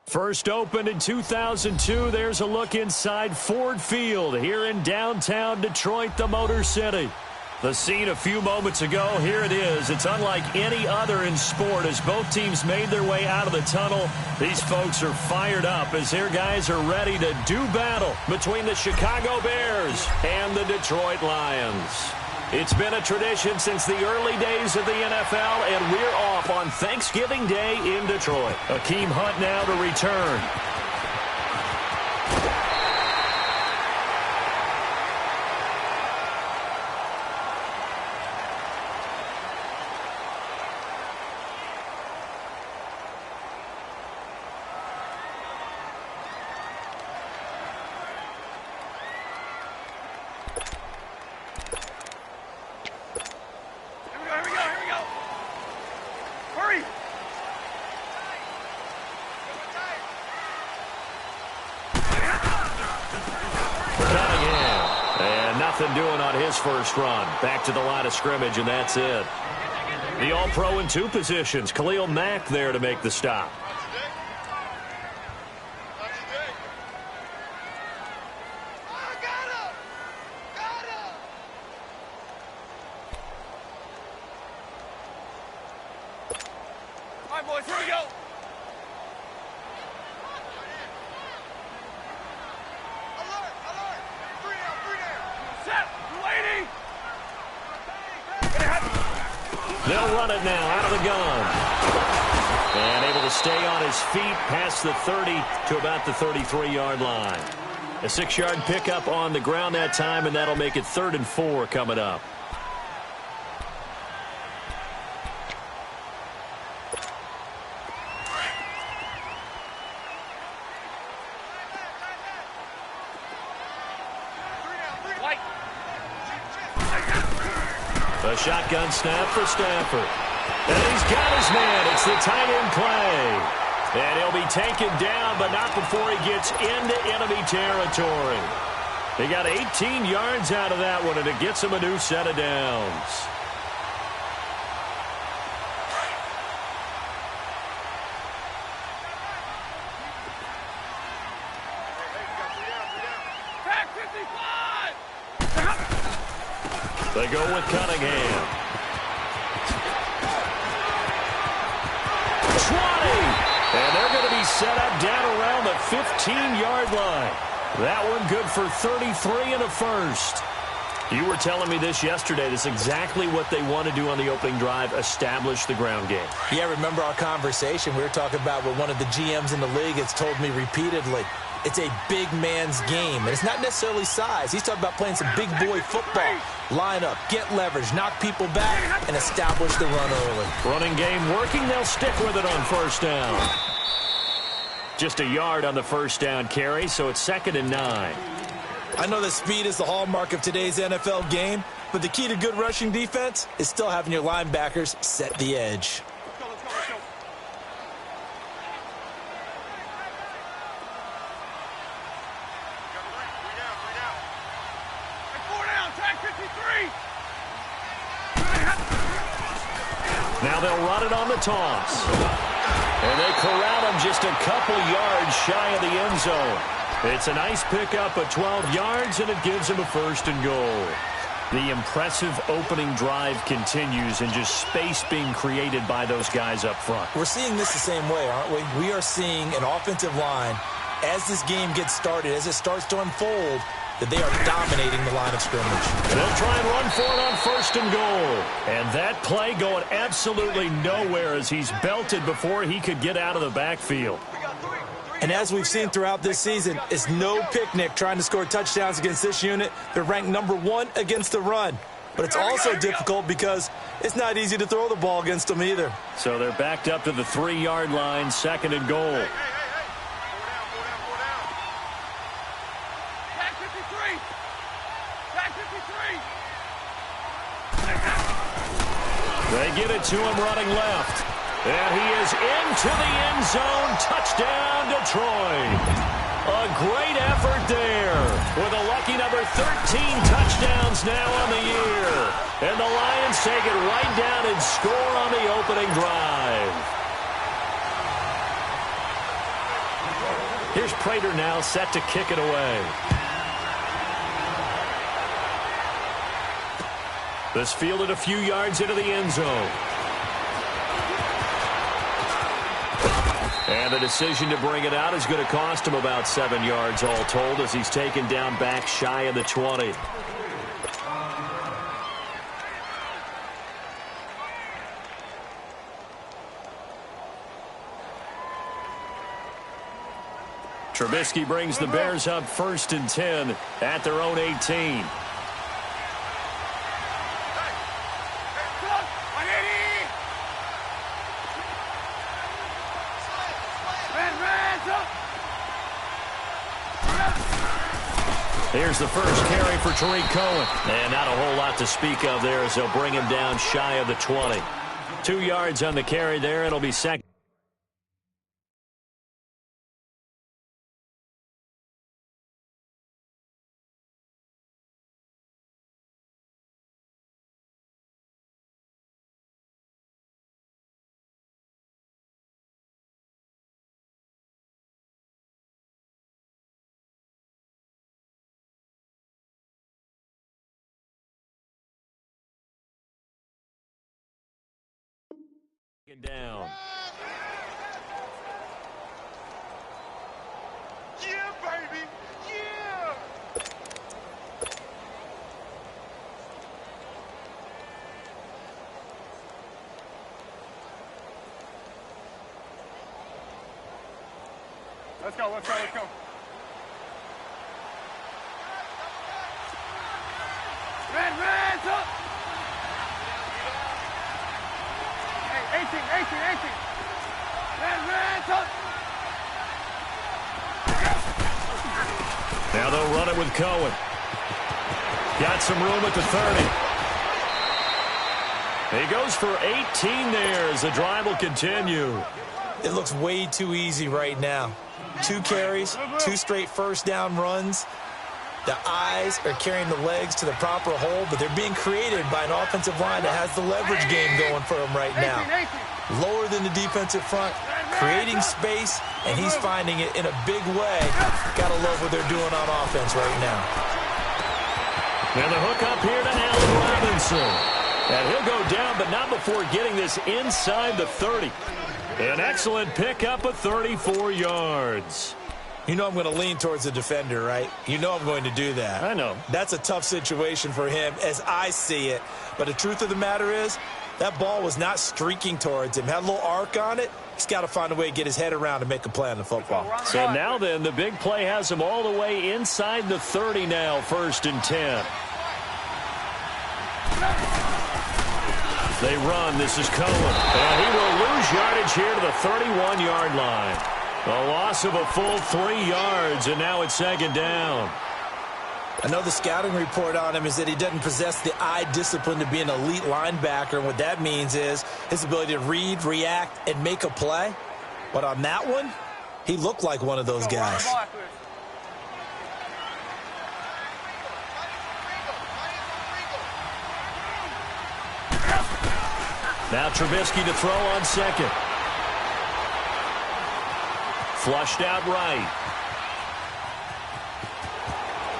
First opened in 2002, there's a look inside Ford Field here in downtown Detroit, the Motor City. The scene a few moments ago, here it is. It's unlike any other in sport as both teams made their way out of the tunnel. These folks are fired up as their guys are ready to do battle between the Chicago Bears and the Detroit Lions. It's been a tradition since the early days of the NFL, and we're off on Thanksgiving Day in Detroit. Akeem Hunt now to return. Nothing doing on his first run. Back to the line of scrimmage, and that's it. The All-Pro in two positions. Khalil Mack there to make the stop. All right, boys, here we go. They'll run it now out of the gun. And able to stay on his feet past the 30 to about the 33-yard line. A 6-yard pickup on the ground that time, and that'll make it 3rd and 4 coming up. A shotgun snap for Stafford. And he's got his man. It's the tight end play. And he'll be taken down, but not before he gets into enemy territory. He got 18 yards out of that one, and it gets him a new set of downs. They go with Cunningham. 20! And they're going to be set up down around the 15-yard line. That one good for 33 and a first. You were telling me this yesterday. This is exactly what they want to do on the opening drive, establish the ground game. Yeah, remember our conversation? We were talking about what one of the GMs in the league has told me repeatedly. It's a big man's game, and it's not necessarily size. He's talking about playing some big boy football. Line up, get leverage, knock people back, and establish the run early. Running game working. They'll stick with it on first down. Just a yard on the first down carry, so it's 2nd and 9. I know that speed is the hallmark of today's NFL game, but the key to good rushing defense is still having your linebackers set the edge. Now they'll run it on the toss. And they corral him just a couple yards shy of the end zone. It's a nice pickup of 12 yards, and it gives him a 1st and goal. The impressive opening drive continues, and just space being created by those guys up front. We're seeing this the same way, aren't we? We are seeing an offensive line, as this game gets started, as it starts to unfold, that they are dominating the line of scrimmage. They'll try and run for it on 1st and goal. And that play going absolutely nowhere as he's belted before he could get out of the backfield. And as we've seen throughout this season, it's no picnic trying to score touchdowns against this unit. They're ranked #1 against the run. But it's also difficult because it's not easy to throw the ball against them either. So they're backed up to the 3-yard line, 2nd and goal. They get it to him running left. And he is into the end zone. Touchdown, Detroit. A great effort there with a lucky number 13 touchdowns now on the year. And the Lions take it right down and score on the opening drive. Here's Prater now set to kick it away. This fielded a few yards into the end zone. And the decision to bring it out is going to cost him about 7 yards all told as he's taken down back shy of the 20. Trubisky brings the Bears up 1st and 10 at their own 18. Here's the first carry for Tariq Cohen. And not a whole lot to speak of there as they'll bring him down shy of the 20. 2 yards on the carry there. It'll be second. Down. Yeah, baby. Yeah. Let's go. Red, up. 18. Red, up. Now they'll run it with Cohen. Got some room at the 30. He goes for 18 there as the drive will continue. It looks way too easy right now. 2 carries, 2 straight first down runs. The eyes are carrying the legs to the proper hole, but they're being created by an offensive line that has the leverage game going for them right now. Lower than the defensive front, creating space, and he's finding it in a big way. Gotta love what they're doing on offense right now. And the hook up here to Allen Robinson. And he'll go down, but not before getting this inside the 30. An excellent pickup of 34 yards. You know I'm going to lean towards the defender, right? You know I'm going to do that. I know. That's a tough situation for him as I see it. But the truth of the matter is, that ball was not streaking towards him. Had a little arc on it. He's got to find a way to get his head around and make a play on the football. So now then, the big play has him all the way inside the 30 now, 1st and 10. They run. This is Cohen. And he will lose yardage here to the 31-yard line. A loss of a full 3 yards, and now it's 2nd down. I know the scouting report on him is that he doesn't possess the eye discipline to be an elite linebacker. And what that means is his ability to read, react, and make a play. But on that one, he looked like one of those guys. Now Trubisky to throw on 2nd. Flushed out right.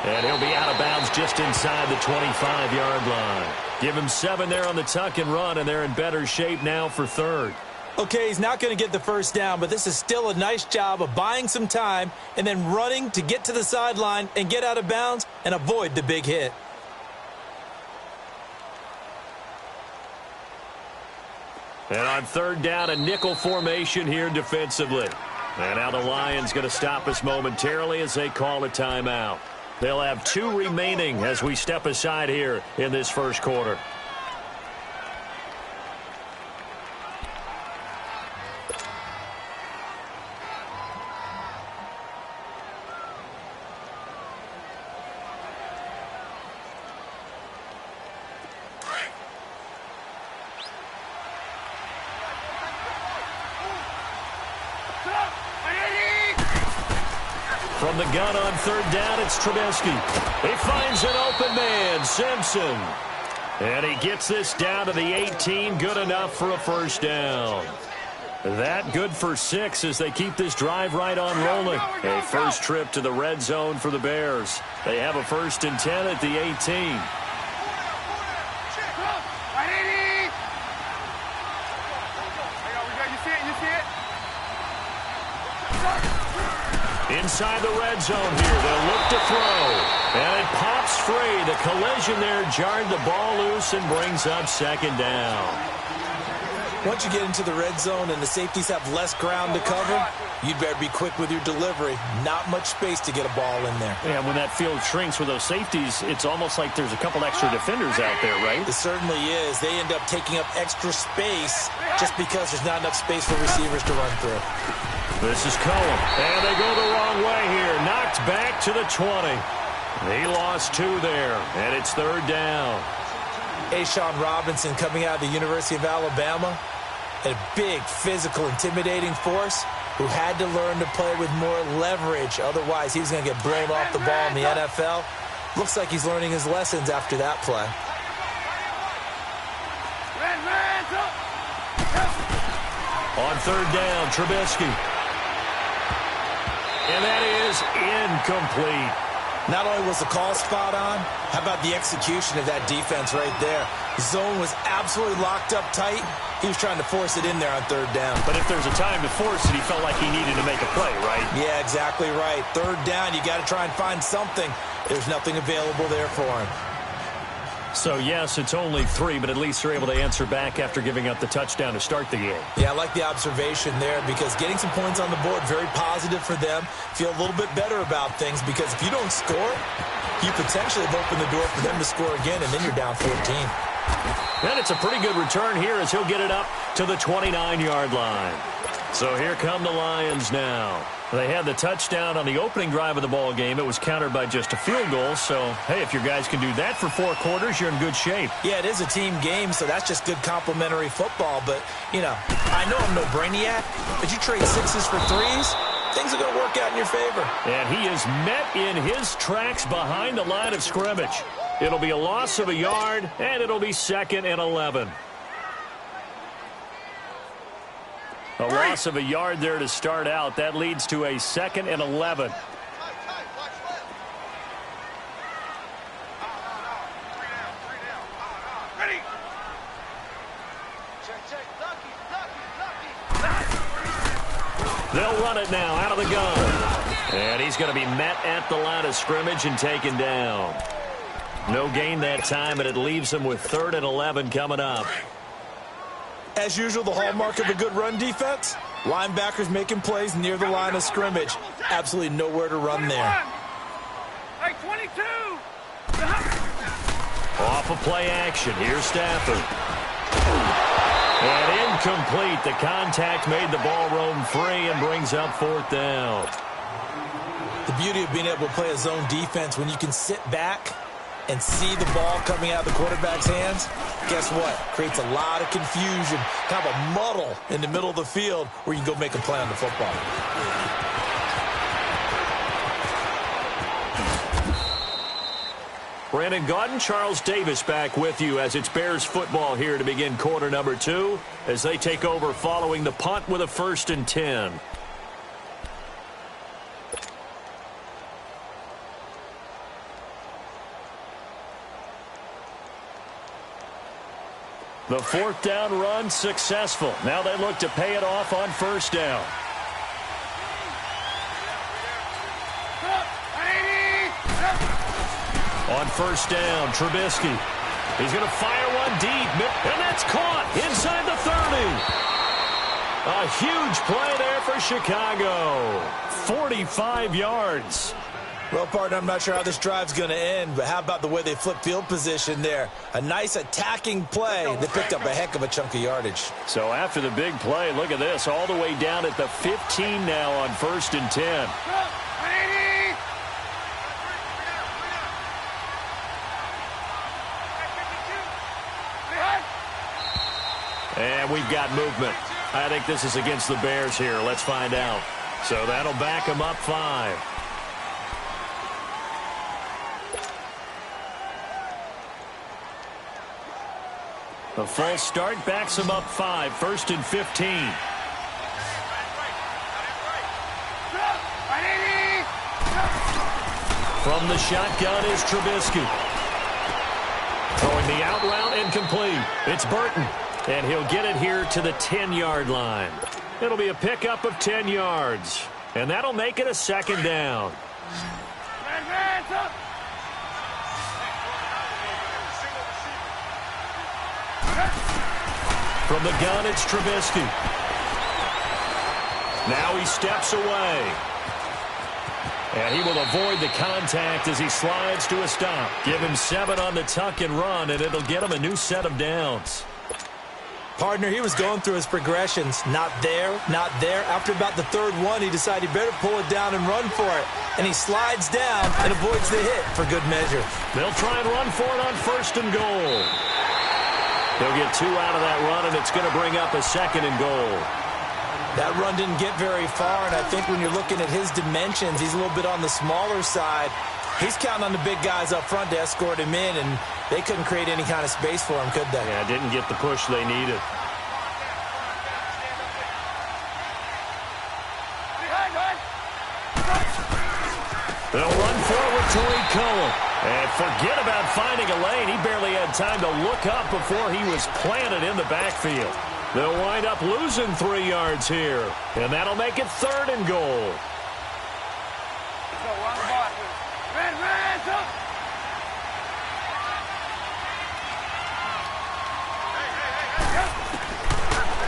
And he'll be out of bounds just inside the 25-yard line. Give him 7 there on the tuck and run, and they're in better shape now for 3rd. Okay, he's not going to get the first down, but this is still a nice job of buying some time and then running to get to the sideline and get out of bounds and avoid the big hit. And on 3rd down, a nickel formation here defensively. And now the Lions going to stop us momentarily as they call a timeout. They'll have 2 remaining as we step aside here in this first quarter. From the gun on 3rd down, it's Trubisky. He finds an open man, Simpson. And he gets this down to the 18, good enough for a first down. That good for 6 as they keep this drive right on rolling. A first trip to the red zone for the Bears. They have a 1st and 10 at the 18. Inside the red zone here, they'll look to throw. And it pops free. The collision there jarred the ball loose and brings up 2nd down. Once you get into the red zone and the safeties have less ground to cover, you'd better be quick with your delivery. Not much space to get a ball in there. Yeah, when that field shrinks with those safeties, it's almost like there's a couple extra defenders out there, right? It certainly is. They end up taking up extra space just because there's not enough space for receivers to run through. This is Cohen. And they go the wrong way here. Knocked back to the 20. He lost 2 there, and it's 3rd down. A'Shawn Robinson coming out of the University of Alabama. A big, physical, intimidating force who had to learn to play with more leverage. Otherwise, he was going to get blown off the ball in the NFL. Looks like he's learning his lessons after that play. On 3rd down, Trubisky. And that is incomplete. Not only was the call spot on, how about the execution of that defense right there? The zone was absolutely locked up tight. He was trying to force it in there on 3rd down. But if there's a time to force it, he felt like he needed to make a play, right? Yeah, exactly right. 3rd down, you got to try and find something. There's nothing available there for him. So, yes, it's only 3, but at least they're able to answer back after giving up the touchdown to start the game. Yeah, I like the observation there because getting some points on the board, very positive for them. Feel a little bit better about things because if you don't score, you potentially have opened the door for them to score again, and then you're down 14. And it's a pretty good return here as he'll get it up to the 29-yard line. So here come the Lions now. They had the touchdown on the opening drive of the ball game. It was countered by just a field goal. So, hey, if your guys can do that for 4 quarters, you're in good shape. Yeah, it is a team game, so that's just good complementary football. But, you know, I know I'm no brainiac, but you trade 6s for 3s, things are going to work out in your favor. And he is met in his tracks behind the line of scrimmage. It'll be a loss of a yard, and it'll be 2nd and 11. A loss of a yard there to start out. That leads to a 2nd and 11. They'll run it now out of the gun. And he's going to be met at the line of scrimmage and taken down. No gain that time, but it leaves him with 3rd and 11 coming up. As usual, the hallmark of a good run defense, linebackers making plays near the line of scrimmage. Absolutely nowhere to run there. Hey, 22! Off of play action. Here's Stafford. And incomplete. The contact made the ball roam free and brings up 4th down. The beauty of being able to play a zone defense when you can sit back and see the ball coming out of the quarterback's hands, guess what? Creates a lot of confusion, kind of a muddle in the middle of the field where you can go make a play on the football. Brandon Gaudin, Charles Davis back with you as it's Bears football here to begin quarter number 2 as they take over following the punt with a 1st and 10. The 4th down run successful. Now they look to pay it off on 1st down. On 1st down, Trubisky. He's going to fire one deep, and that's caught inside the 30. A huge play there for Chicago. 45 yards. Well, partner, I'm not sure how this drive's going to end, but how about the way they flip field position there? A nice attacking play. They picked up a heck of a chunk of yardage. So after the big play, look at this, all the way down at the 15 now on 1st and 10. And we've got movement. I think this is against the Bears here. Let's find out. So that'll back them up 5. The false start backs him up 5. 1st and 15. From the shotgun is Trubisky. Throwing the out route and complete. It's Burton. And he'll get it here to the 10-yard line. It'll be a pickup of 10 yards. And that'll make it a second down. From the gun, it's Trubisky. Now he steps away. And he will avoid the contact as he slides to a stop. Give him 7 on the tuck and run, and it'll get him a new set of downs. Partner, he was going through his progressions. Not there, not there. After about the third one, he decided he better pull it down and run for it. And he slides down and avoids the hit for good measure. They'll try and run for it on 1st and goal. They'll get 2 out of that run, and it's going to bring up a 2nd and goal. That run didn't get very far, and I think when you're looking at his dimensions, he's a little bit on the smaller side. He's counting on the big guys up front to escort him in, and they couldn't create any kind of space for him, could they? Yeah, didn't get the push they needed. They'll run forward to Cohen. And forget about finding a lane. He barely had time to look up before he was planted in the backfield. They'll wind up losing 3 yards here. And that'll make it 3rd and goal.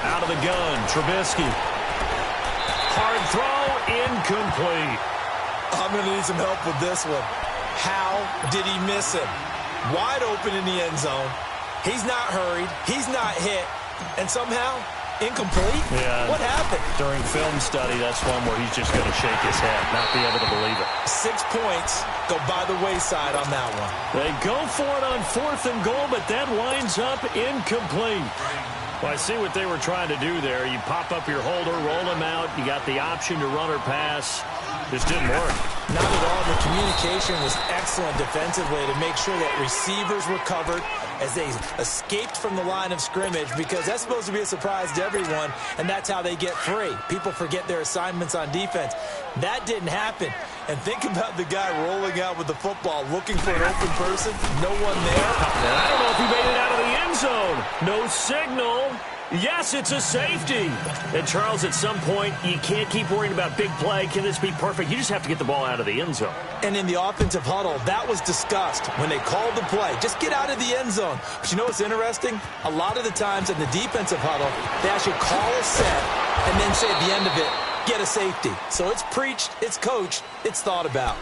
Out of the gun, Trubisky. Hard throw, incomplete. I'm going to need some help with this one. How did he miss him? Wide open in the end zone. He's not hurried. He's not hit. And somehow, incomplete? Yeah. What happened? During film study, that's one where he's just going to shake his head, not be able to believe it. 6 points go by the wayside on that one. They go for it on 4th and goal, but that winds up incomplete. Well, I see what they were trying to do there. You pop up your holder, roll him out. You got the option to run or pass. Just didn't work. Not at all. The communication was excellent defensively to make sure that receivers were covered as they escaped from the line of scrimmage, because that's supposed to be a surprise to everyone, and that's how they get free. People forget their assignments on defense. That didn't happen. And think about the guy rolling out with the football, looking for an open person, no one there. I don't know if he made it out of the end zone. No signal. Yes, it's a safety. And, Charles, at some point, you can't keep worrying about big play. Can this be perfect? You just have to get the ball out of the end zone. And in the offensive huddle, that was discussed when they called the play. Just get out of the end zone. But you know what's interesting? A lot of the times in the defensive huddle, they actually call a set and then say at the end of it, get a safety. So it's preached, it's coached, it's thought about.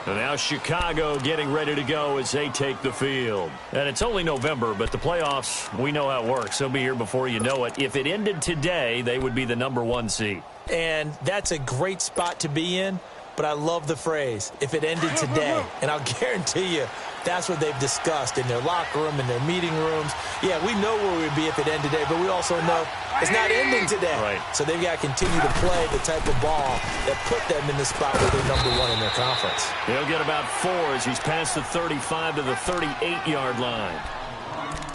And now Chicago getting ready to go as they take the field. And it's only November, but the playoffs, we know how it works. They'll be here before you know it. If it ended today, they would be the #1 seed. And that's a great spot to be in, but I love the phrase, if it ended today. And I'll guarantee you, that's what they've discussed in their locker room, in their meeting rooms. Yeah, we know where we'd be if it ended today, but we also know it's not ending today. Right. So they've got to continue to play the type of ball that put them in the spot where they're #1 in their conference. He'll get about 4 as he's past the 35 to the 38-yard line.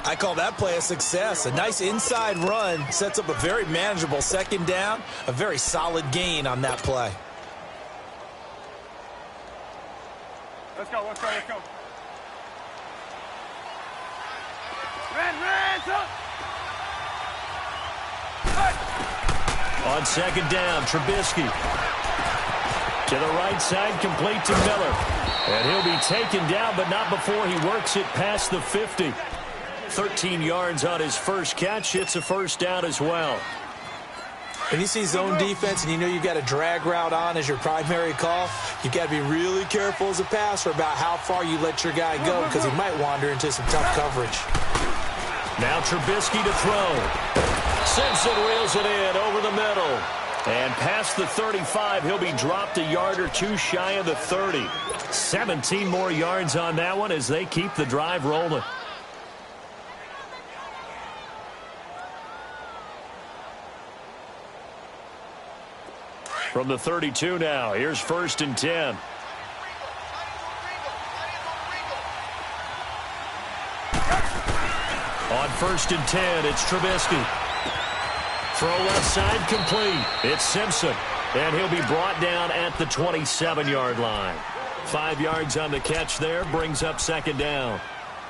I call that play a success. A nice inside run sets up a very manageable 2nd down, a very solid gain on that play. Let's go. On 2nd down, Trubisky. To the right side, complete to Miller. And he'll be taken down, but not before he works it past the 50. 13 yards on his first catch. It's a 1st down as well. When you see zone defense and you know you've got a drag route on as your primary call, you've got to be really careful as a passer about how far you let your guy go, because he might wander into some tough coverage. Now Trubisky to throw. Simpson reels it in over the middle. And past the 35, he'll be dropped a yard or 2 shy of the 30. 17 more yards on that one as they keep the drive rolling. From the 32 now, here's 1st and 10. On 1st and 10, it's Trubisky. Throw left side complete. It's Simpson. And he'll be brought down at the 27-yard line. 5 yards on the catch there, brings up second down.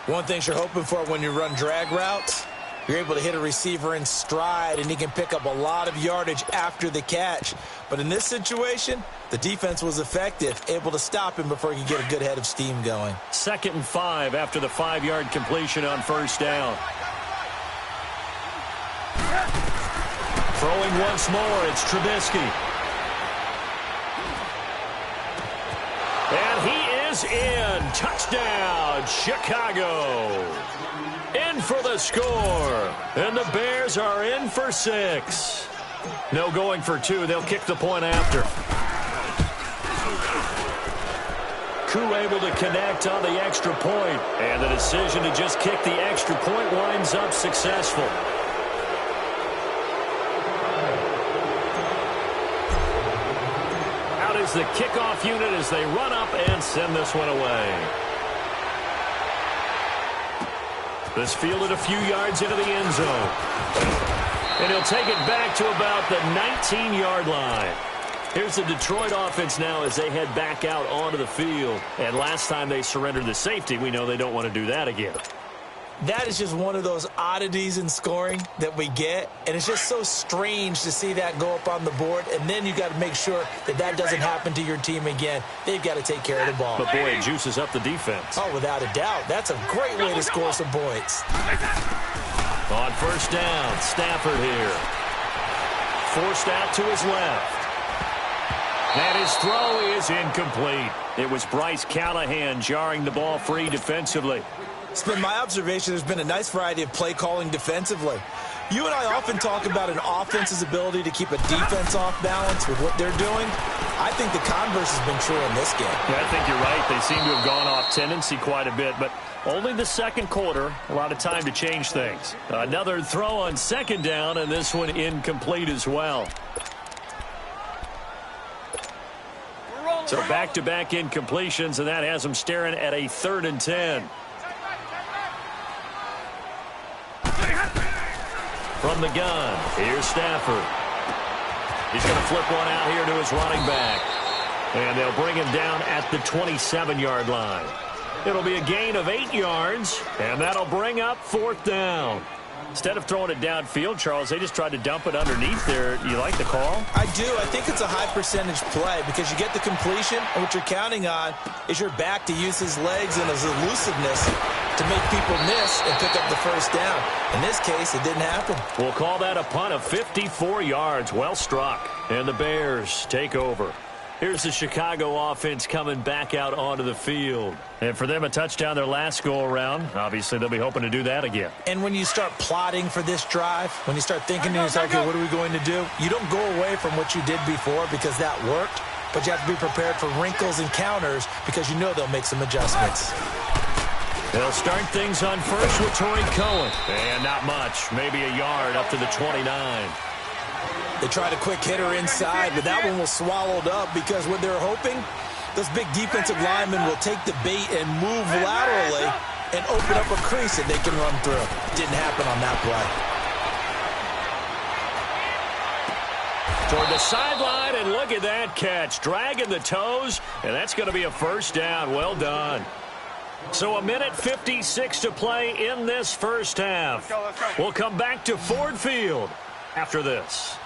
One thing you're hoping for when you run drag routes, you're able to hit a receiver in stride, and he can pick up a lot of yardage after the catch. But in this situation, the defense was effective, able to stop him before he could get a good head of steam going. 2nd and 5 after the 5-yard completion on first down. Throwing once more, it's Trubisky. And he is in. Touchdown, Chicago. In for the score. And the Bears are in for 6. No going for 2. They'll kick the point after. Koo able to connect on the extra point. And the decision to just kick the extra point winds up successful. Out is the kickoff unit as they run up and send this one away. This fielded a few yards into the end zone. And he'll take it back to about the 19-yard line. Here's the Detroit offense now as they head back out onto the field. And last time they surrendered the safety, we know they don't want to do that again. That is just one of those oddities in scoring that we get. And it's just so strange to see that go up on the board. And then you got to make sure that that doesn't happen to your team again. They've got to take care of the ball. But, boy, it juices up the defense. Oh, without a doubt. That's a great way to score some points. On first down, Stafford here. Forced out to his left. And his throw is incomplete. It was Bryce Callahan jarring the ball free defensively. It's been my observation there's been a nice variety of play calling defensively. You and I often talk about an offense's ability to keep a defense off balance with what they're doing. I think the converse has been true in this game. Yeah, I think you're right. They seem to have gone off tendency quite a bit, but only the second quarter, a lot of time to change things. Another throw on second down, and this one incomplete as well. So back-to-back incompletions, and that has them staring at a 3rd and 10. From the gun, here's Stafford. He's going to flip one out here to his running back. And they'll bring him down at the 27-yard line. It'll be a gain of 8 yards, and that'll bring up 4th down. Instead of throwing it downfield, Charles, they just tried to dump it underneath there. You like the call? I do. I think it's a high-percentage play because you get the completion, and what you're counting on is your back to use his legs and his elusiveness to make people miss and pick up the first down. In this case, it didn't happen. We'll call that a punt of 54 yards. Well struck. And the Bears take over. Here's the Chicago offense coming back out onto the field. And for them, a touchdown their last go-around. Obviously, they'll be hoping to do that again. And when you start plotting for this drive, when you start thinking to yourself, okay, what are we going to do? You don't go away from what you did before because that worked, but you have to be prepared for wrinkles and counters because you know they'll make some adjustments. They'll start things on first with Torrey Cohen. And not much, maybe a yard up to the 29. They tried a quick hitter inside, but that one was swallowed up because what they're hoping, those big defensive linemen will take the bait and move laterally and open up a crease that they can run through. Didn't happen on that play. Toward the sideline, and look at that catch. Dragging the toes, and that's going to be a first down. Well done. So 1:56 to play in this first half. Let's go. We'll come back to Ford Field after this.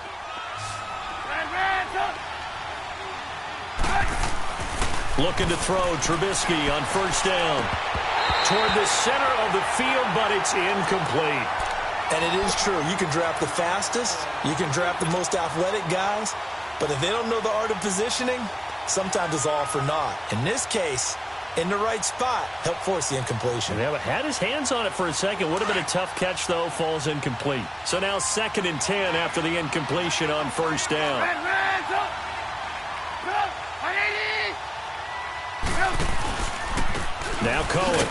Looking to throw, Trubisky on first down. Toward the center of the field, but it's incomplete. And it is true. You can draft the fastest. You can draft the most athletic guys. But if they don't know the art of positioning, sometimes it's all for naught. In this case, in the right spot, helped force the incompletion. Yeah, but had his hands on it for a second. Would have been a tough catch, though. Falls incomplete. So now 2nd and 10 after the incompletion on first down. Now Cohen.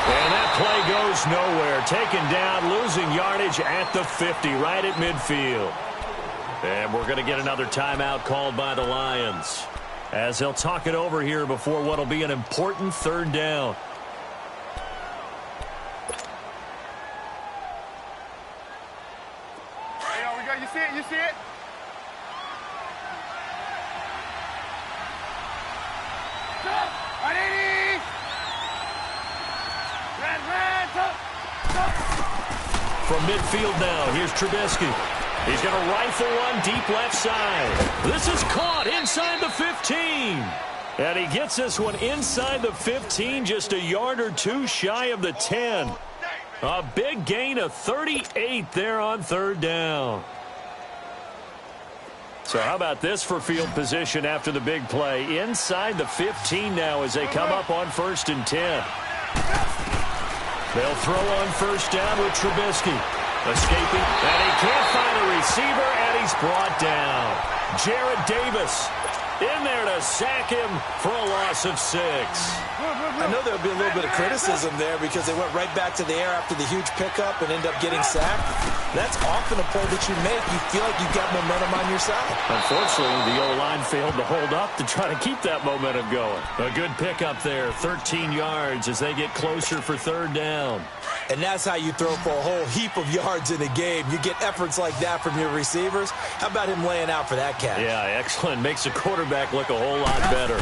And that play goes nowhere. Taken down, losing yardage at the 50, right at midfield. And we're going to get another timeout called by the Lions, as they'll talk it over here before what will be an important 3rd down. Hey, we got, you see it? You see it? From midfield now, here's Trubisky. He's going to rifle one deep left side. This is caught inside the 15. And he gets this one inside the 15, just a yard or two shy of the 10. A big gain of 38 there on third down. So how about this for field position after the big play? Inside the 15 now as they come up on 1st and 10. They'll throw on first down with Trubisky. Escaping, and he can't find a receiver, and he's brought down. Jared Davis in there to sack him for a loss of 6. I know there'll be a little bit of criticism there because they went right back to the air after the huge pickup and end up getting sacked. That's often a play that you make. You feel like you've got momentum on your side. Unfortunately, the O-line failed to hold up to try to keep that momentum going. A good pickup there, 13 yards as they get closer for third down. And that's how you throw for a whole heap of yards in a game. You get efforts like that from your receivers. How about him laying out for that catch? Yeah, excellent. Makes the quarterback look a whole lot better.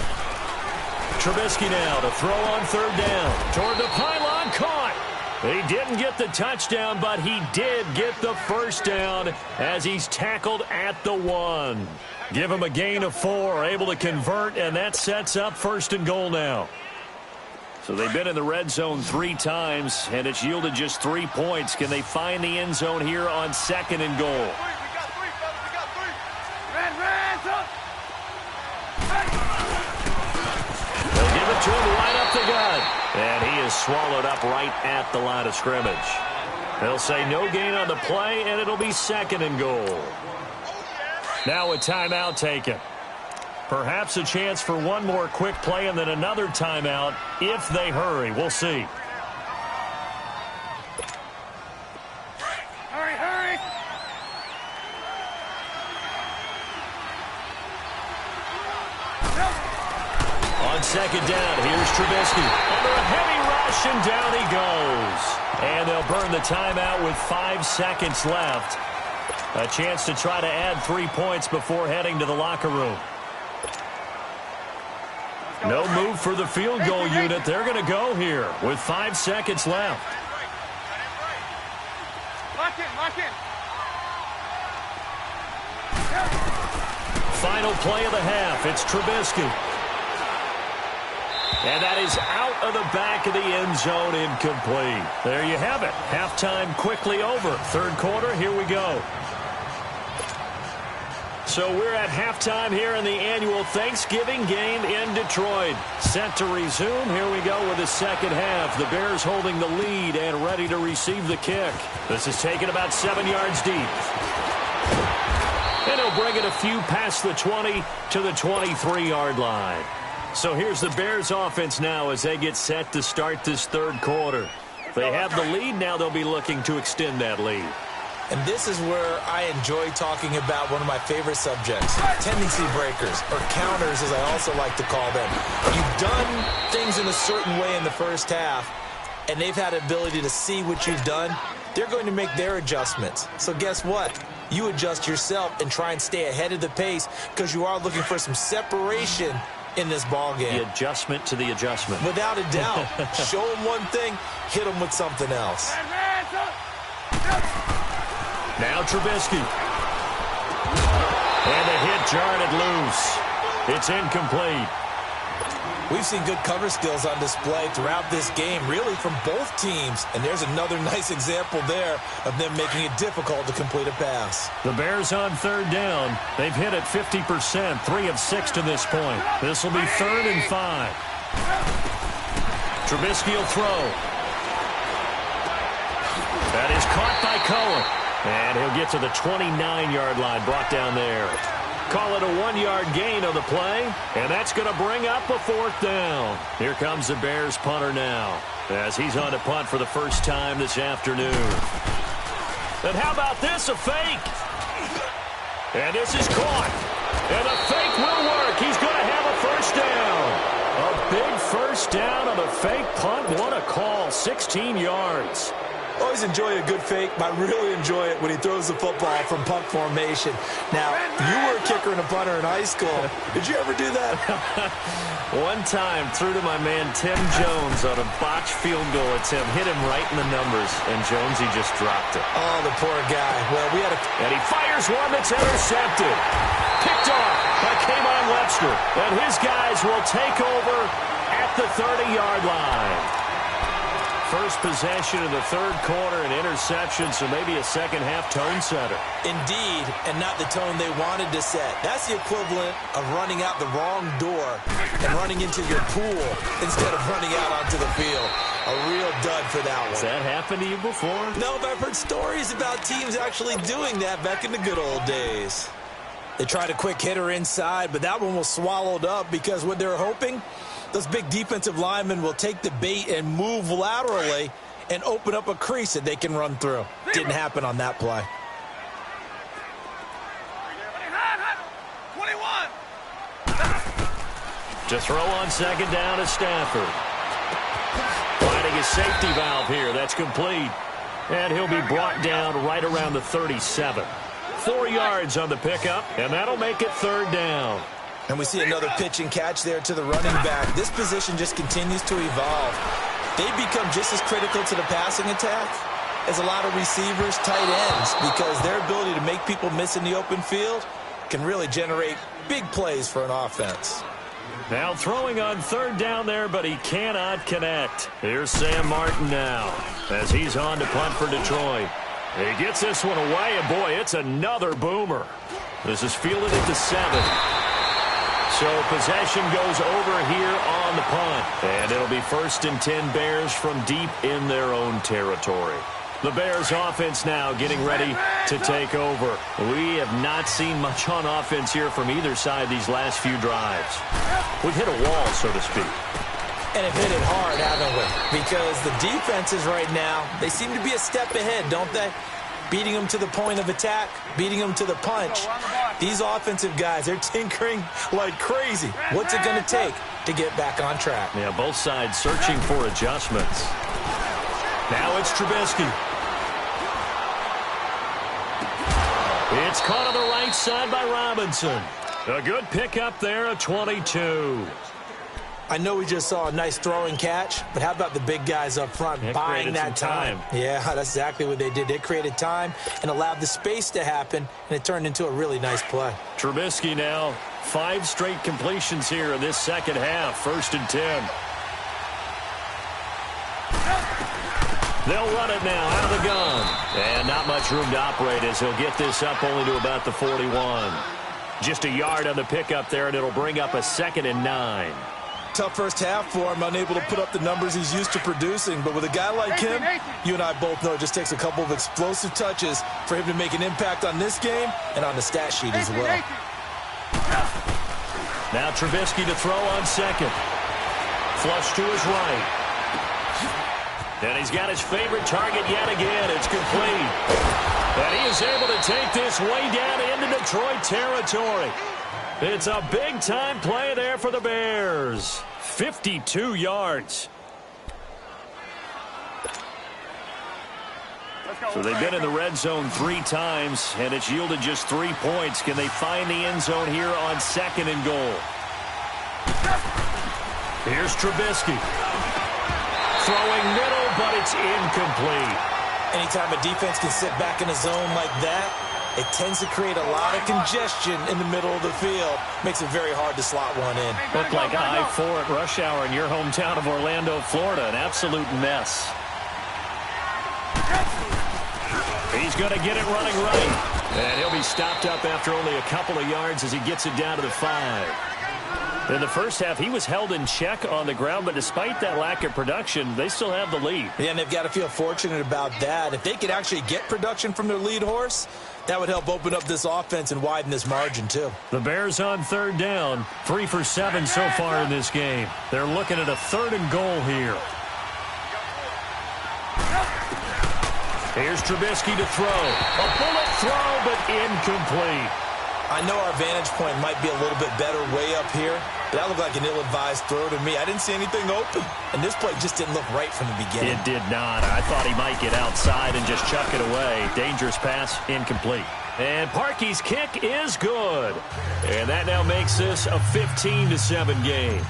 Trubisky now to throw on third down. Toward the pylon, caught. He didn't get the touchdown, but he did get the first down as he's tackled at the 1. Give him a gain of 4, able to convert, and that sets up 1st and goal now. So they've been in the red zone 3 times, and it's yielded just 3 points. Can they find the end zone here on 2nd and goal? They'll give it to him right up the gut. And he is swallowed up right at the line of scrimmage. They'll say no gain on the play, and it'll be 2nd and goal. Now a timeout taken. Perhaps a chance for one more quick play and then another timeout if they hurry. We'll see. Hurry, hurry! On 2nd down, here's Trubisky. Under a heavy rush, and down he goes. And they'll burn the timeout with 5 seconds left. A chance to try to add 3 points before heading to the locker room. No move for the field goal unit. They're going to go here with 5 seconds left. Lock in, lock in. Final play of the half. It's Trubisky. And that is out of the back of the end zone, incomplete. There you have it. Halftime quickly over. Third quarter, here we go. So we're at halftime here in the annual Thanksgiving game in Detroit. Set to resume. Here we go with the second half. The Bears holding the lead and ready to receive the kick. This is taken about 7 yards deep. And he'll bring it a few past the 20 to the 23-yard line. So here's the Bears offense now as they get set to start this third quarter. They have the lead. Now they'll be looking to extend that lead. And this is where I enjoy talking about one of my favorite subjects, tendency breakers, or counters as I also like to call them. You've done things in a certain way in the first half, and they've had the ability to see what you've done. They're going to make their adjustments. So guess what? You adjust yourself and try and stay ahead of the pace because you are looking for some separation in this ball game. The adjustment to the adjustment. Without a doubt. Show them one thing, hit them with something else. Now Trubisky. And the hit jarred it loose. It's incomplete. We've seen good cover skills on display throughout this game, really from both teams. And there's another nice example there of them making it difficult to complete a pass. The Bears on third down. They've hit it 50%, 3 of 6 to this point. This will be 3rd and 5. Trubisky will throw. That is caught by Cohen. And he'll get to the 29-yard line, brought down there. Call it a 1-yard gain on the play, and that's going to bring up a 4th down. Here comes the Bears punter now, as he's on to punt for the first time this afternoon. And how about this, a fake? And this is caught. And the fake will work. He's going to have a first down. A big first down on a fake punt. What a call, 16 yards. Always enjoy a good fake, but I really enjoy it when he throws the football from punt formation. Now, you were a kicker and a punter in high school. Did you ever do that? One time, threw to my man Tim Jones on a botched field goal attempt. Hit him right in the numbers, and Jonesy just dropped it. Oh, the poor guy. Well, And he fires one that's intercepted. Picked off by K'Von Webster. And his guys will take over at the 30-yard line. First possession of the third quarter, an interception, so maybe a second-half tone setter. Indeed, and not the tone they wanted to set. That's the equivalent of running out the wrong door and running into your pool instead of running out onto the field. A real dud for that one. Has that happened to you before? No, but I've heard stories about teams actually doing that back in the good old days. They tried a quick hitter inside, but that one was swallowed up because what they're hoping, those big defensive linemen will take the bait and move laterally and open up a crease that they can run through. Didn't happen on that play. 21. To throw on second down to Stafford. Finding his safety valve here. That's complete. And he'll be brought down right around the 37. 4 yards on the pickup, and that'll make it third down. And we see another pitch and catch there to the running back. This position just continues to evolve. They become just as critical to the passing attack as a lot of receivers, tight ends, because their ability to make people miss in the open field can really generate big plays for an offense. Now throwing on third down there, but he cannot connect. Here's Sam Martin now as he's on to punt for Detroit. He gets this one away, and boy, it's another boomer. This is fielded at the 7. So possession goes over here on the punt. And it'll be 1st and 10 Bears from deep in their own territory. The Bears offense now getting ready to take over. We have not seen much on offense here from either side these last few drives. We've hit a wall, so to speak. And have hit it hard, haven't we? Because the defenses right now, they seem to be a step ahead, don't they? Beating them to the point of attack, beating them to the punch. These offensive guys, they're tinkering like crazy. What's it going to take to get back on track? Yeah, both sides searching for adjustments. Now it's Trubisky. It's caught on the right side by Robinson. A good pickup there at 22. I know we just saw a nice throwing catch, but how about the big guys up front buying that time? Yeah, that's exactly what they did. They created time and allowed the space to happen, and it turned into a really nice play. Trubisky now, 5 straight completions here in this second half. 1st and 10. They'll run it now out of the gun. And not much room to operate as he'll get this up only to about the 41. Just a yard on the pickup there, and it'll bring up a 2nd and 9. Tough first half for him, unable to put up the numbers he's used to producing. But with a guy like him, you and I both know it just takes a couple of explosive touches for him to make an impact on this game and on the stat sheet as well. Now Trubisky to throw on second. Flush to his right. And he's got his favorite target yet again. It's complete. And he is able to take this way down into Detroit territory. It's a big-time play there for the Bears. 52 yards. So they've been in the red zone 3 times, and it's yielded just 3 points. Can they find the end zone here on 2nd and goal? Here's Trubisky. Throwing middle, but it's incomplete. Anytime a defense can sit back in a zone like that, it tends to create a lot of congestion in the middle of the field. Makes it very hard to slot one in. Looked like I-4 at rush hour in your hometown of Orlando, Florida. An absolute mess. He's going to get it running right. And he'll be stopped up after only a couple of yards as he gets it down to the 5. In the first half, he was held in check on the ground, but despite that lack of production, they still have the lead. Yeah, and they've got to feel fortunate about that. If they could actually get production from their lead horse, that would help open up this offense and widen this margin, too. The Bears on 3rd down, 3 for 7 so far in this game. They're looking at a 3rd and goal here. Here's Trubisky to throw. A bullet throw, but incomplete. I know our vantage point might be a little bit better way up here, but that looked like an ill-advised throw to me. I didn't see anything open, and this play just didn't look right from the beginning. It did not. I thought he might get outside and just chuck it away. Dangerous pass, incomplete. And Parkey's kick is good. And that now makes this a 15-7 game.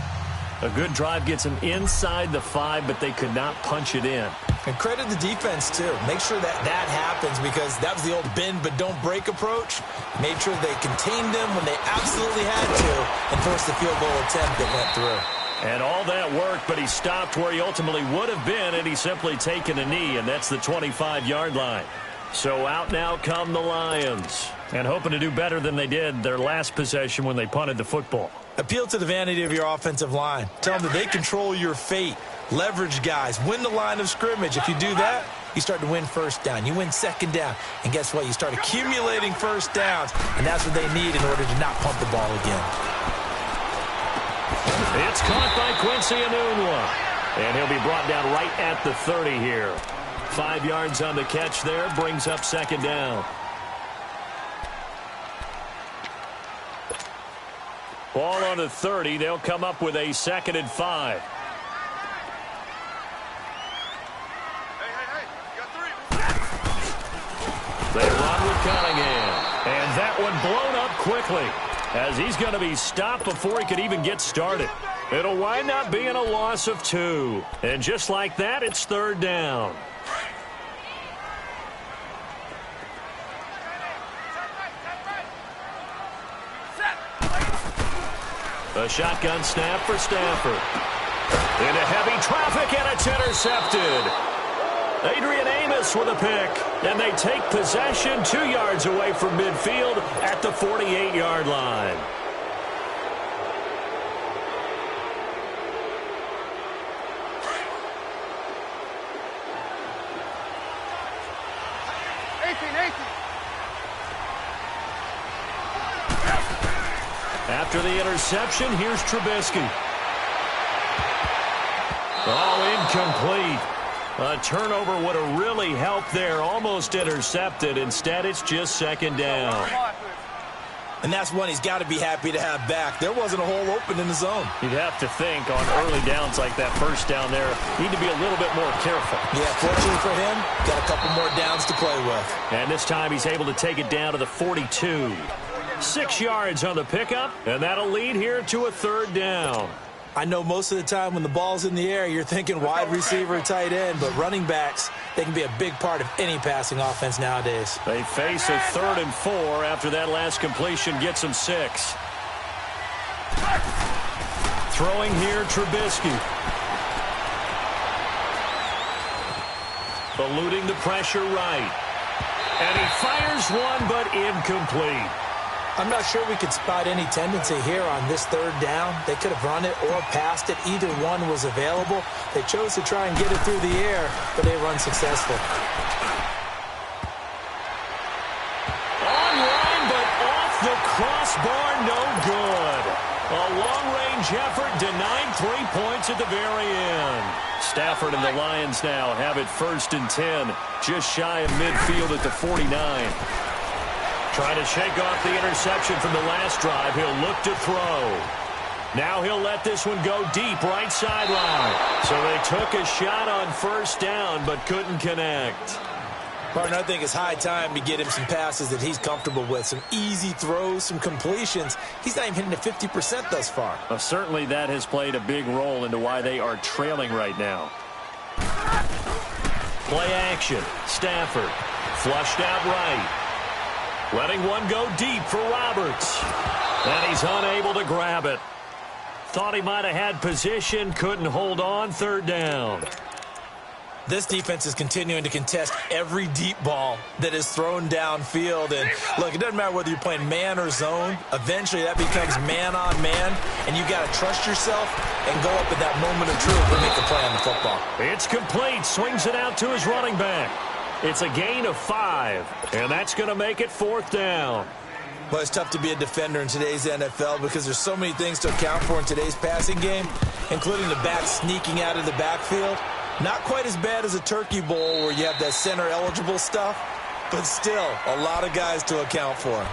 A good drive gets them inside the 5, but they could not punch it in. And credit the defense, too. Make sure that happens, because that was the old bend but don't break approach. Made sure they contained them when they absolutely had to and forced the field goal attempt that went through. And all that worked, but he stopped where he ultimately would have been, and he's simply taken a knee, and that's the 25-yard line. So out now come the Lions, and hoping to do better than they did their last possession when they punted the football. Appeal to the vanity of your offensive line. Tell them that they control your fate. Leverage guys. Win the line of scrimmage. If you do that, you start to win first down. You win second down. And guess what? You start accumulating first downs. And that's what they need in order to not pump the ball again. It's caught by Quincy Enunwa. And he'll be brought down right at the 30 here. 5 yards on the catch there. Brings up second down. Ball on the 30. They'll come up with a 2nd and 5. They run with Cunningham. And that one blown up quickly, as he's going to be stopped before he could even get started. It'll wind up being a loss of 2. And just like that, it's 3rd down. A shotgun snap for Stafford. Into heavy traffic, and it's intercepted. Adrian Amos with a pick, and they take possession 2 yards away from midfield at the 48-yard line. After the interception, here's Trubisky. Oh, incomplete. A turnover would have really helped there. Almost intercepted. Instead, it's just 2nd down. And that's one he's got to be happy to have back. There wasn't a hole open in the zone. You'd have to think on early downs like that first down there, need to be a little bit more careful. Yeah, fortunately for him, got a couple more downs to play with. And this time he's able to take it down to the 42. 6 yards on the pickup, and that'll lead here to a 3rd down. I know most of the time when the ball's in the air, you're thinking wide receiver, tight end, but running backs, they can be a big part of any passing offense nowadays. They face a 3rd and 4 after that last completion gets them 6. Throwing here, Trubisky. Eluding the pressure right. And he fires one, but incomplete. I'm not sure we could spot any tendency here on this 3rd down. They could have run it or passed it. Either one was available. They chose to try and get it through the air, but they run successful. Online, but off the crossbar, no good. A long-range effort denied 3 points at the very end. Stafford and the Lions now have it 1st and 10, just shy of midfield at the 49. Trying to shake off the interception from the last drive. He'll look to throw. Now he'll let this one go deep, right sideline. So they took a shot on 1st down, but couldn't connect. Partner, I think it's high time to get him some passes that he's comfortable with. Some easy throws, some completions. He's not even hitting at 50% thus far. Well, certainly that has played a big role into why they are trailing right now. Play action. Stafford. Flushed out right. Letting one go deep for Roberts. And he's unable to grab it. Thought he might have had position, couldn't hold on. 3rd down. This defense is continuing to contest every deep ball that is thrown downfield. And look, it doesn't matter whether you're playing man or zone. Eventually that becomes man on man. And you got to trust yourself and go up at that moment of truth and make the play on the football. It's complete. Swings it out to his running back. It's a gain of 5, and that's going to make it 4th down. Well, it's tough to be a defender in today's NFL because there's so many things to account for in today's passing game, including the back sneaking out of the backfield. Not quite as bad as a turkey bowl where you have that center-eligible stuff, but still a lot of guys to account for.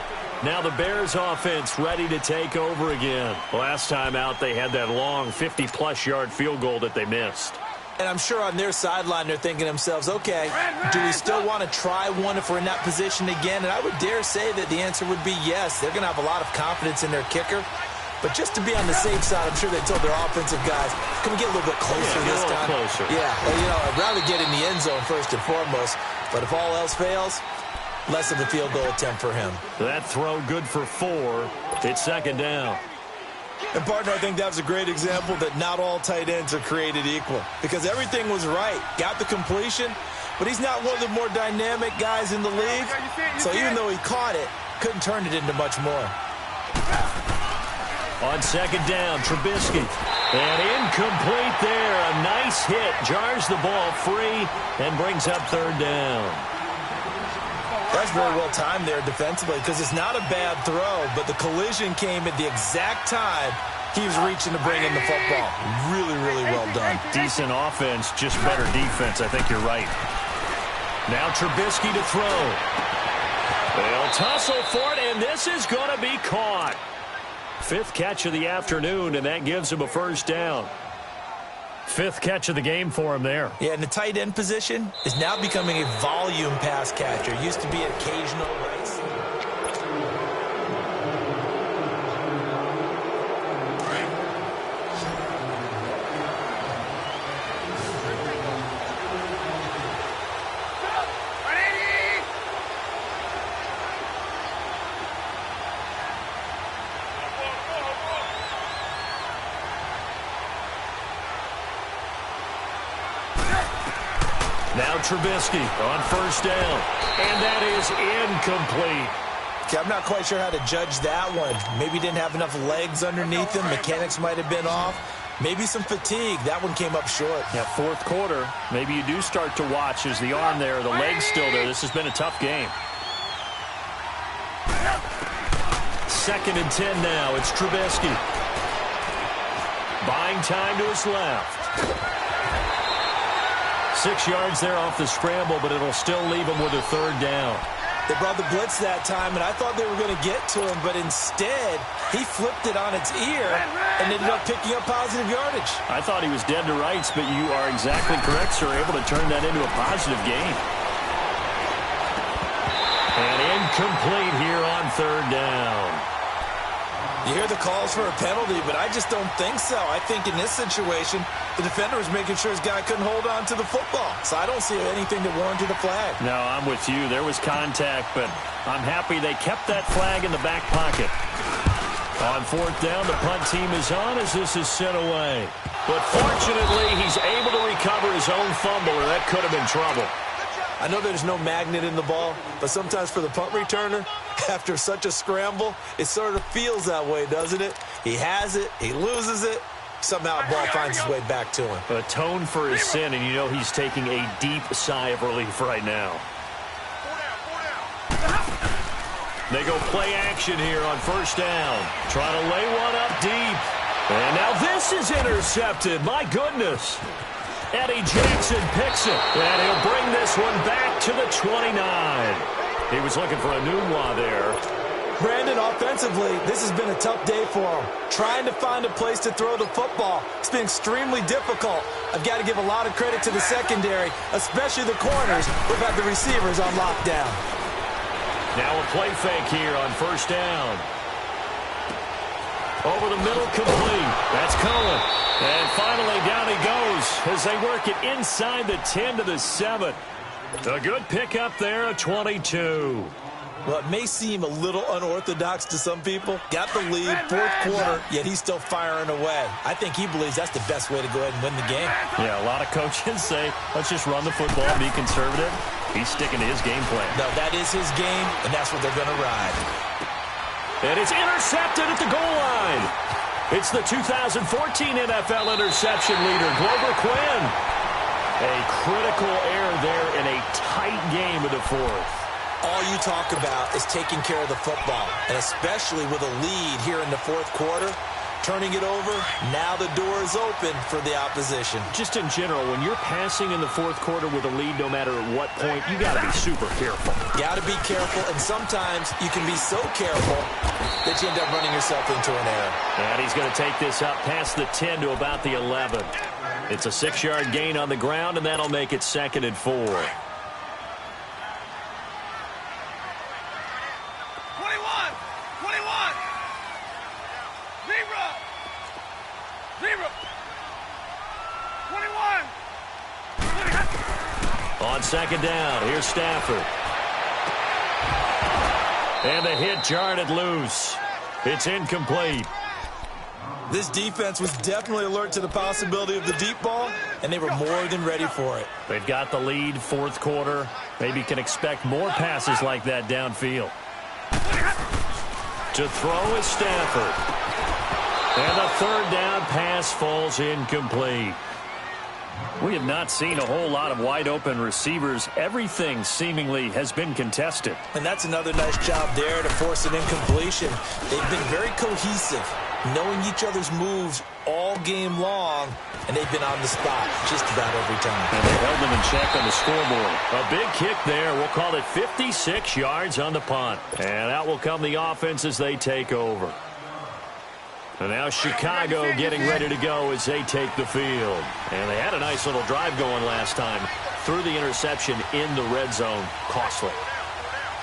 Now the Bears offense ready to take over again. Last time out, they had that long 50-plus yard field goal that they missed. And I'm sure on their sideline they're thinking to themselves, okay, do we still want to try one if we're in that position again? And I would dare say that the answer would be yes. They're going to have a lot of confidence in their kicker. But just to be on the safe side, I'm sure they told their offensive guys, can we get a little bit closer this time? Closer. Yeah, well, I'd rather get in the end zone first and foremost. But if all else fails, less of a field goal attempt for him. That throw good for 4. It's second down. And, partner, I think that was a great example that not all tight ends are created equal. Because everything was right. Got the completion, but he's not one of the more dynamic guys in the league. So even though he caught it, couldn't turn it into much more. On second down, Trubisky. And incomplete there. A nice hit. Jars the ball free and brings up third down. That's very well timed there defensively because it's not a bad throw, but the collision came at the exact time he was reaching to bring in the football. Really, really well done. Decent offense, just better defense. I think you're right. Now Trubisky to throw. They'll tussle for it, and this is going to be caught. 5th catch of the afternoon, and that gives him a first down. 5th catch of the game for him there. Yeah, and the tight end position is now becoming a volume pass catcher. Used to be an occasional race. Now Trubisky on first down. And that is incomplete. Okay, I'm not quite sure how to judge that one. Maybe didn't have enough legs underneath him. Mechanics might have been off. Maybe some fatigue. That one came up short. Yeah, 4th quarter. Maybe you do start to watch as the arm there, the leg's still there. This has been a tough game. 2nd and 10 now. It's Trubisky. Buying time to his left. 6 yards there off the scramble, but it'll still leave him with a third down. They brought the blitz that time, and I thought they were going to get to him, but instead, he flipped it on its ear and ended up picking up positive yardage. I thought he was dead to rights, but you are exactly correct, sir. Able to turn that into a positive gain. And incomplete here on third down. You hear the calls for a penalty, but I just don't think so. I think in this situation, the defender was making sure his guy couldn't hold on to the football. So I don't see anything that warranted a flag. No, I'm with you. There was contact, but I'm happy they kept that flag in the back pocket. On 4th down, the punt team is on as this is sent away. But fortunately, he's able to recover his own fumble, or that could have been trouble. I know there's no magnet in the ball, but sometimes for the punt returner, after such a scramble, it sort of feels that way, doesn't it? He has it, he loses it, somehow the ball finds its way back to him. Atone for his sin, and you know he's taking a deep sigh of relief right now. They go play action here on first down. Trying to lay one up deep. And now this is intercepted. My goodness. Eddie Jackson picks it, and he'll bring this one back to the 29. He was looking for a Nunwa there. Brandon, offensively, this has been a tough day for him. Trying to find a place to throw the football. It's been extremely difficult. I've got to give a lot of credit to the secondary, especially the corners. We've had the receivers on lockdown. Now a play fake here on first down. Over the middle, complete. That's Cohen. And finally, down he goes as they work it inside the 10 to the 7. A good pickup there, a 22. Well, it may seem a little unorthodox to some people. Got the lead, 4th quarter, yet he's still firing away. I think he believes that's the best way to go ahead and win the game. Yeah, a lot of coaches say, let's just run the football and be conservative. He's sticking to his game plan. No, that is his game, and that's what they're going to ride. And it's intercepted at the goal line. It's the 2014 NFL interception leader, Glover Quinn. A critical error there in a tight game of the 4th. All you talk about is taking care of the football, and especially with a lead here in the 4th quarter, turning it over. Now the door is open for the opposition. Just in general, when you're passing in the fourth quarter with a lead, no matter at what point, you got to be super careful. Got to be careful, and sometimes you can be so careful that you end up running yourself into an error. And he's going to take this up past the 10 to about the 11. It's a 6-yard gain on the ground, and that'll make it 2nd and 4. 21. 21. On 2nd down, here's Stafford. And the hit jarred it loose. It's incomplete. This defense was definitely alert to the possibility of the deep ball, and they were more than ready for it. They've got the lead, fourth quarter. Maybe can expect more passes like that downfield. To throw is Stafford. And the 3rd down pass falls incomplete. We have not seen a whole lot of wide-open receivers. Everything seemingly has been contested. And that's another nice job there to force an incompletion. They've been very cohesive, knowing each other's moves all game long, and they've been on the spot just about every time. And they held them in check on the scoreboard. A big kick there. We'll call it 56 yards on the punt. And out will come the offense as they take over. And now Chicago getting ready to go as they take the field. And they had a nice little drive going last time. Threw the interception in the red zone. Costly.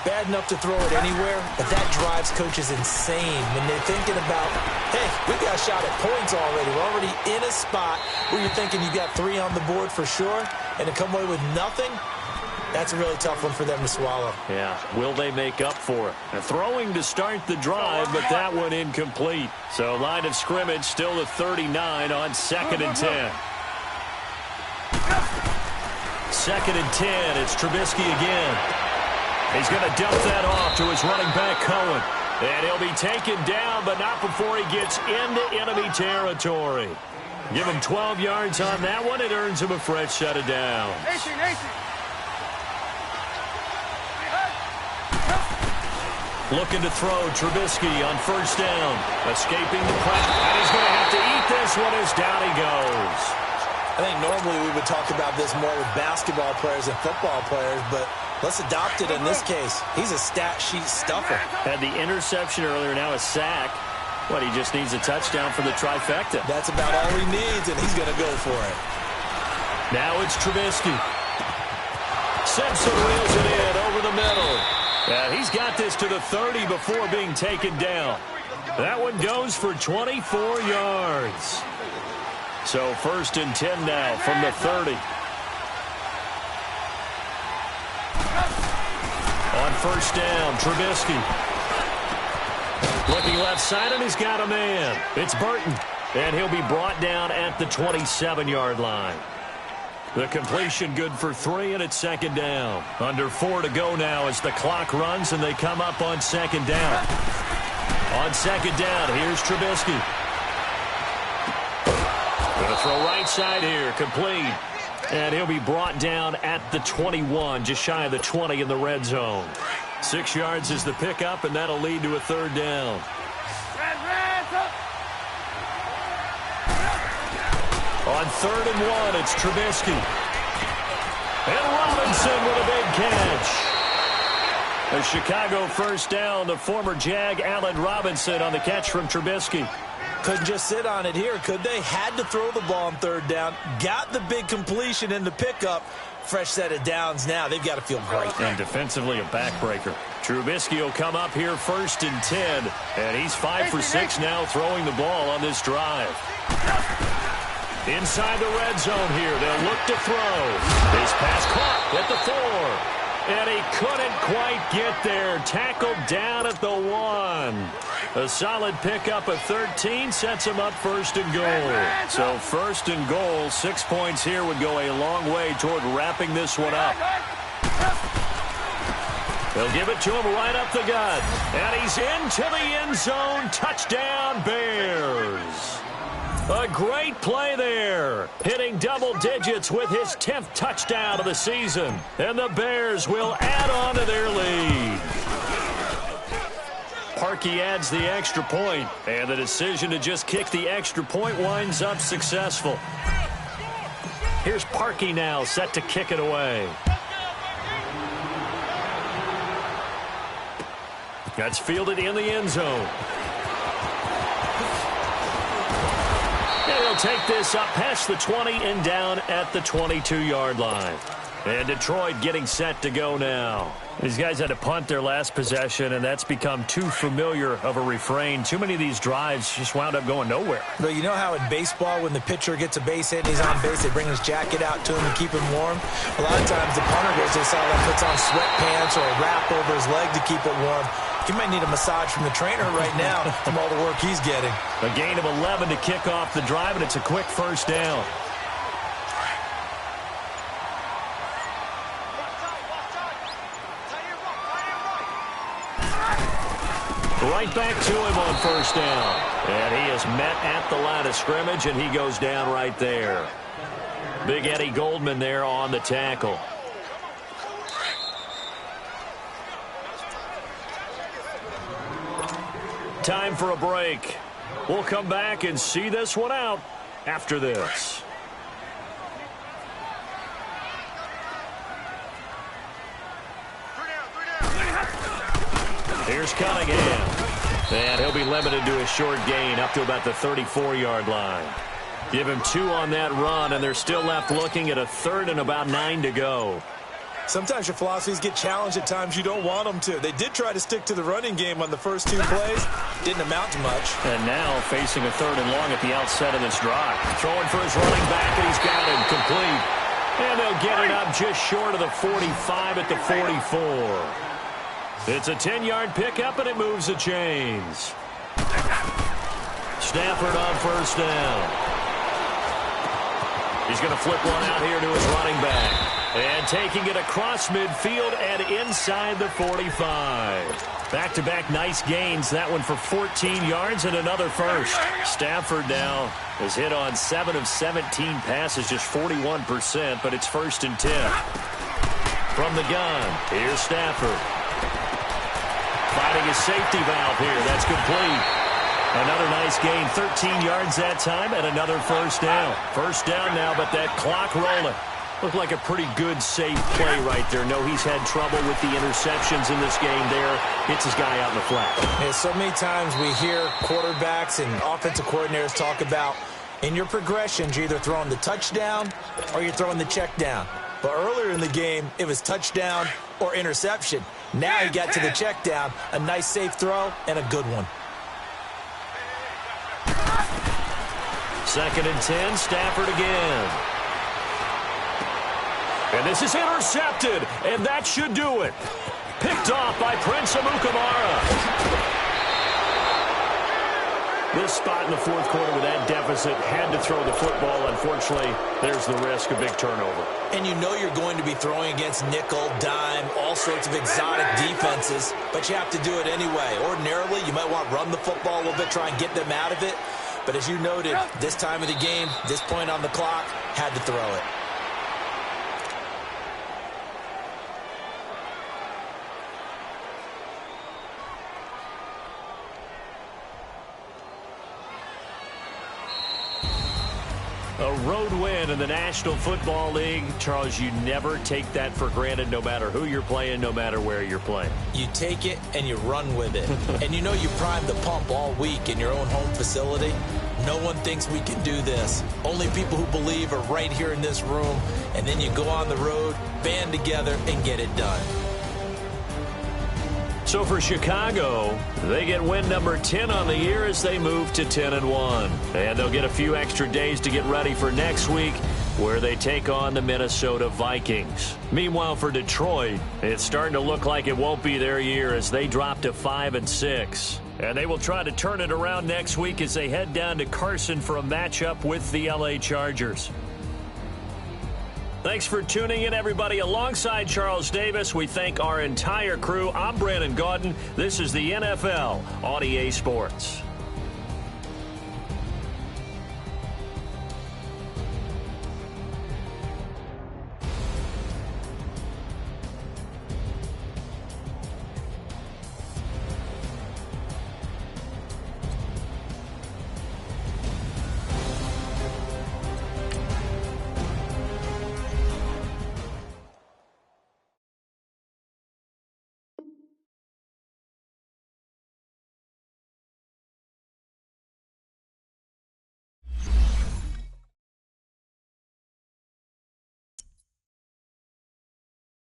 Bad enough to throw it anywhere, but that drives coaches insane when they're thinking about, hey, we got a shot at points already. We're already in a spot where you're thinking you got 3 on the board for sure, and to come away with nothing, that's a really tough one for them to swallow. Yeah, will they make up for it? Now, throwing to start the drive, but that one incomplete. So line of scrimmage still the 39 on 2nd and 10. 2nd and 10, it's Trubisky again. He's going to dump that off to his running back, Cohen. And he'll be taken down, but not before he gets into enemy territory. Give him 12 yards on that one. It earns him a fresh set of downs. 18. Looking to throw Trubisky on 1st down. Escaping the pressure. And he's going to have to eat this one as down he goes. I think normally we would talk about this more with basketball players and football players, but let's adopt it in this case. He's a stat sheet stuffer. Had the interception earlier, now a sack. What, he just needs a touchdown for the trifecta. That's about all he needs, and he's going to go for it. Now it's Trubisky. Simpson reels it in over the middle. He's got this to the 30 before being taken down. That one goes for 24 yards. So 1st and 10 now from the 30. On 1st down, Trubisky. Looking left side, and he's got a man. It's Burton, and he'll be brought down at the 27-yard line. The completion good for 3, and it's 2nd down. Under 4 to go now as the clock runs, and they come up on 2nd down. On 2nd down, here's Trubisky. Going to throw right side here, complete. And he'll be brought down at the 21, just shy of the 20 in the red zone. 6 yards is the pickup, and that'll lead to a 3rd down. On 3rd and 1, it's Trubisky. And Robinson with a big catch. A Chicago 1st down, the former Jag Allen Robinson on the catch from Trubisky. Couldn't just sit on it here, could they? Had to throw the ball on 3rd down. Got the big completion in the pickup. Fresh set of downs now. They've got to feel great. And defensively, a backbreaker. Trubisky will come up here 1st and 10. And he's 5 for 6 now throwing the ball on this drive. Inside the red zone here. They'll look to throw. This pass caught at the 4. And he couldn't quite get there. Tackled down at the 1. A solid pickup of 13 sets him up 1st and goal. So 1st and goal, 6 points here would go a long way toward wrapping this one up. They'll give it to him right up the gut. And he's into the end zone. Touchdown, Bears. A great play there. Hitting double digits with his 10th touchdown of the season. And the Bears will add on to their lead. Parkey adds the extra point, and the decision to just kick the extra point winds up successful. Here's Parkey now, set to kick it away. That's fielded in the end zone. And he'll take this up past the 20 and down at the 22-yard line. And Detroit getting set to go now. These guys had to punt their last possession, and that's become too familiar of a refrain. Too many of these drives just wound up going nowhere. But you know how in baseball, when the pitcher gets a base hit and he's on base, they bring his jacket out to him to keep him warm? A lot of times the punter goes to the sideline, puts on sweatpants or a wrap over his leg to keep it warm. He might need a massage from the trainer right now from all the work he's getting. A gain of 11 to kick off the drive, and it's a quick first down. Right back to him on first down. And he is met at the line of scrimmage, and he goes down right there. Big Eddie Goldman there on the tackle. Time for a break. We'll come back and see this one out after this. Here's Cunningham. And he'll be limited to a short gain up to about the 34-yard line. Give him 2 on that run, and they're still left looking at a 3rd and about 9 to go. Sometimes your philosophies get challenged at times you don't want them to. They did try to stick to the running game on the first 2 plays. Didn't amount to much. And now facing a 3rd and long at the outset of this drive. Throwing for his running back, and he's got him complete. And they'll get it up just short of the 45 at the 44. It's a 10-yard pickup, and it moves the chains. Stafford on first down. He's going to flip one out here to his running back. And taking it across midfield and inside the 45. Back-to-back nice gains. That one for 14 yards and another first. Stafford now has hit on 7 of 17 passes, just 41%, but it's 1st and 10. From the gun, here's Stafford. Finding his safety valve here. That's complete. Another nice gain. 13 yards that time and another first down. First down now, but that clock rolling. Looked like a pretty good, safe play right there. No, he's had trouble with the interceptions in this game there. Hits his guy out in the flat. Yeah, so many times we hear quarterbacks and offensive coordinators talk about in your progressions, you're either throwing the touchdown or you're throwing the check down. But earlier in the game, it was touchdown or interception. Now he got to the check down, a nice safe throw, and a good one. 2nd and 10, Stafford again. And this is intercepted, and that should do it. Picked off by Prince Amukamara. This spot in the 4th quarter with that deficit, had to throw the football. Unfortunately, there's the risk of big turnover. And you know you're going to be throwing against nickel, dime, all sorts of exotic defenses, but you have to do it anyway. Ordinarily, you might want to run the football a little bit, try and get them out of it. But as you noted, this time of the game, this point on the clock, had to throw it. A road win in the National Football League. Charles, you never take that for granted, no matter who you're playing, no matter where you're playing. You take it and you run with it. And you know you primed the pump all week in your own home facility. No one thinks we can do this. Only people who believe are right here in this room. And then you go on the road, band together, and get it done. So for Chicago, they get win number 10 on the year as they move to 10-1. And they'll get a few extra days to get ready for next week, where they take on the Minnesota Vikings. Meanwhile, for Detroit, it's starting to look like it won't be their year as they drop to 5-6. And they will try to turn it around next week as they head down to Carson for a matchup with the LA Chargers. Thanks for tuning in, everybody. Alongside Charles Davis, we thank our entire crew. I'm Brandon Gaudin. This is the NFL on EA Sports.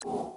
you